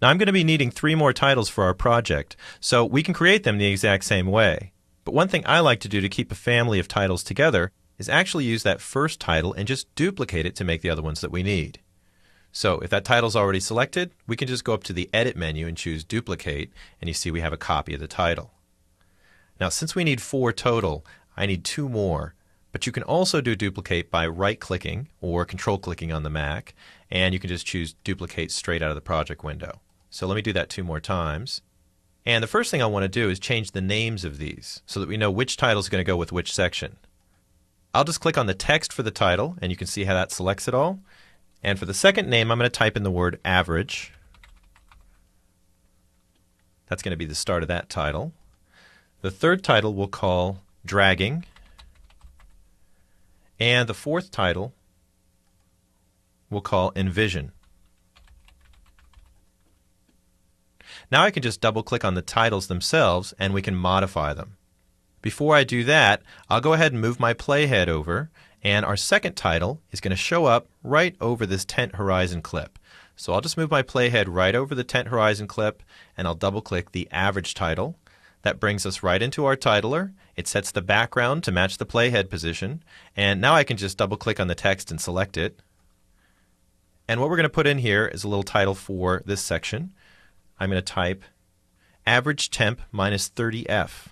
Now I'm going to be needing 3 more titles for our project, so we can create them the exact same way. But one thing I like to do to keep a family of titles together is actually use that first title and just duplicate it to make the other ones that we need. So if that title's already selected, we can just go up to the Edit menu and choose Duplicate, and you see we have a copy of the title. Now since we need 4 total, I need 2 more. But you can also do duplicate by right-clicking or control-clicking on the Mac, and you can just choose Duplicate straight out of the project window. So let me do that 2 more times. And the first thing I want to do is change the names of these so that we know which title is going to go with which section. I'll just click on the text for the title, and you can see how that selects it all. And for the second name, I'm going to type in the word average. That's going to be the start of that title. The third title we'll call dragging. And the fourth title we'll call envision. Now I can just double-click on the titles themselves and we can modify them. Before I do that, I'll go ahead and move my playhead over, and our second title is going to show up right over this tent horizon clip. So I'll just move my playhead right over the tent horizon clip, and I'll double-click the average title. That brings us right into our titler. It sets the background to match the playhead position, and now I can just double-click on the text and select it. And what we're going to put in here is a little title for this section. I'm going to type average temp minus 30F.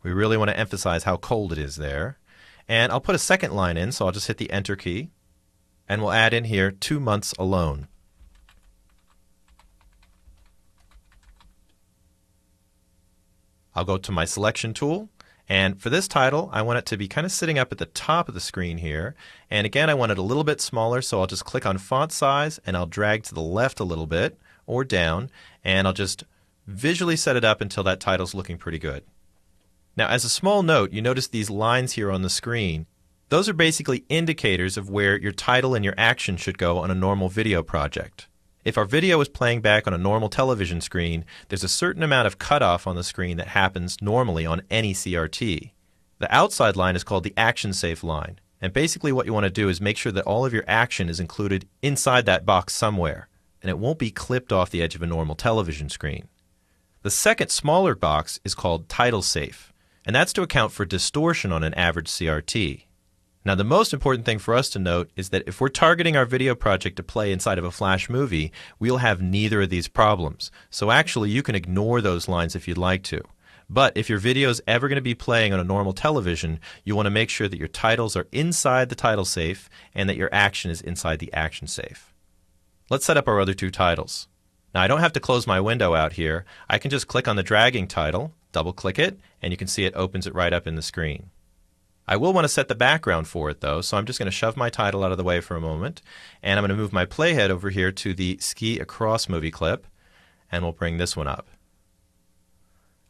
We really want to emphasize how cold it is there. And I'll put a second line in, so I'll just hit the Enter key. And we'll add in here 2 months alone. I'll go to my selection tool. And for this title, I want it to be kind of sitting up at the top of the screen here. And again, I want it a little bit smaller, so I'll just click on font size and I'll drag to the left a little bit or down, and I'll just visually set it up until that title's looking pretty good. Now, as a small note, you notice these lines here on the screen. Those are basically indicators of where your title and your action should go on a normal video project. If our video is playing back on a normal television screen, there's a certain amount of cutoff on the screen that happens normally on any CRT. The outside line is called the action safe line, and basically what you want to do is make sure that all of your action is included inside that box somewhere, and it won't be clipped off the edge of a normal television screen. The second smaller box is called title safe, and that's to account for distortion on an average CRT. Now, the most important thing for us to note is that if we're targeting our video project to play inside of a Flash movie, we'll have neither of these problems. So actually, you can ignore those lines if you'd like to. But if your video is ever going to be playing on a normal television, you want to make sure that your titles are inside the title safe and that your action is inside the action safe. Let's set up our other 2 titles. Now, I don't have to close my window out here. I can just click on the dragging title, double-click it, and you can see it opens it right up in the screen. I will want to set the background for it though, so I'm just going to shove my title out of the way for a moment, and I'm going to move my playhead over here to the Ski Across movie clip, and we'll bring this one up.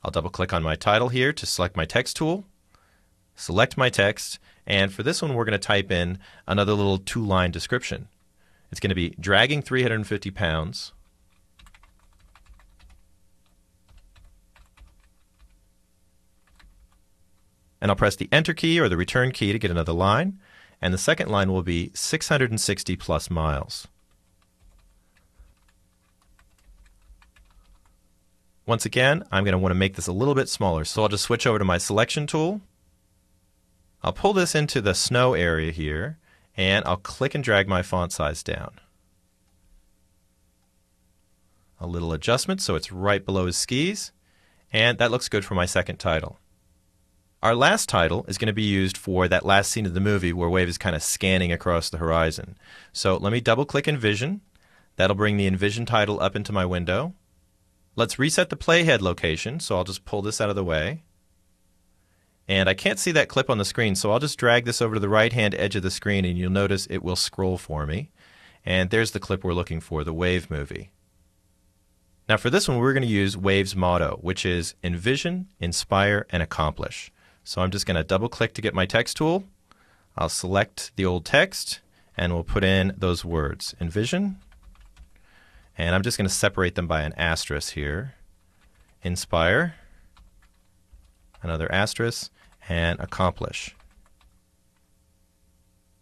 I'll double click on my title here to select my text tool, select my text, and for this one we're going to type in another little 2-line description. It's going to be dragging 350 pounds, and I'll press the Enter key or the Return key to get another line, and the second line will be 660 plus miles. Once again, I'm going to want to make this a little bit smaller, so I'll just switch over to my selection tool. I'll pull this into the snow area here, and I'll click and drag my font size down. A little adjustment so it's right below his skis, and that looks good for my second title. Our last title is going to be used for that last scene of the movie where Wave is kind of scanning across the horizon. So let me double-click Envision. That'll bring the Envision title up into my window. Let's reset the playhead location, so I'll just pull this out of the way. And I can't see that clip on the screen, so I'll just drag this over to the right-hand edge of the screen, and you'll notice it will scroll for me. And there's the clip we're looking for, the Wave movie. Now for this one, we're going to use Wave's motto, which is Envision, Inspire, and Accomplish. So I'm just going to double-click to get my text tool. I'll select the old text, and we'll put in those words, Envision, and I'm just going to separate them by an asterisk here. Inspire, another asterisk, and Accomplish.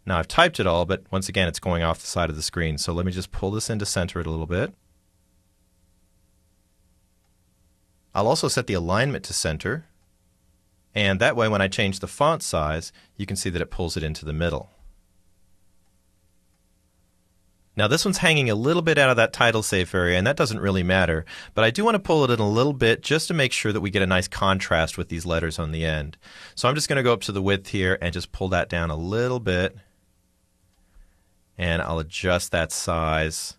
Now I've typed it all, but once again it's going off the side of the screen. So let me just pull this in to center it a little bit. I'll also set the alignment to center. And that way when I change the font size, you can see that it pulls it into the middle. Now this one's hanging a little bit out of that title safe area, and that doesn't really matter, but I do want to pull it in a little bit just to make sure that we get a nice contrast with these letters on the end. So I'm just going to go up to the width here and just pull that down a little bit, and I'll adjust that size,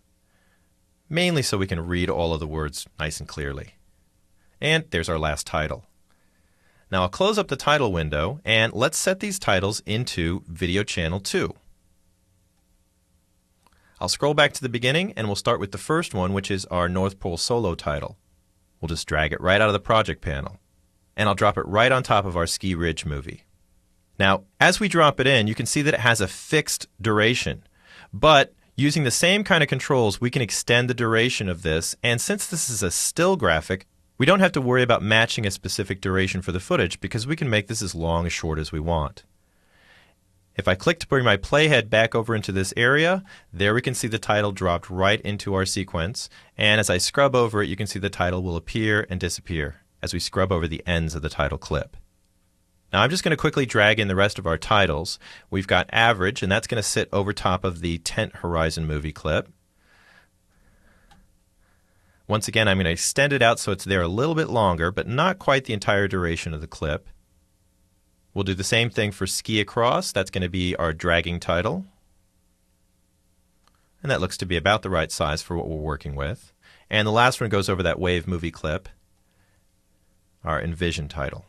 mainly so we can read all of the words nice and clearly. And there's our last title. Now I'll close up the title window, and let's set these titles into Video Channel 2. I'll scroll back to the beginning and we'll start with the first one, which is our North Pole Solo title. We'll just drag it right out of the project panel. And I'll drop it right on top of our Ski Ridge movie. Now, as we drop it in, you can see that it has a fixed duration. But using the same kind of controls, we can extend the duration of this. And since this is a still graphic, we don't have to worry about matching a specific duration for the footage because we can make this as long or short as we want. If I click to bring my playhead back over into this area, there we can see the title dropped right into our sequence. And as I scrub over it, you can see the title will appear and disappear as we scrub over the ends of the title clip. Now I'm just going to quickly drag in the rest of our titles. We've got Average, and that's going to sit over top of the Tent Horizon movie clip. Once again, I'm going to extend it out so it's there a little bit longer, but not quite the entire duration of the clip. We'll do the same thing for Ski Across. That's going to be our dragging title. And that looks to be about the right size for what we're working with. And the last one goes over that Wave movie clip, our Envision title.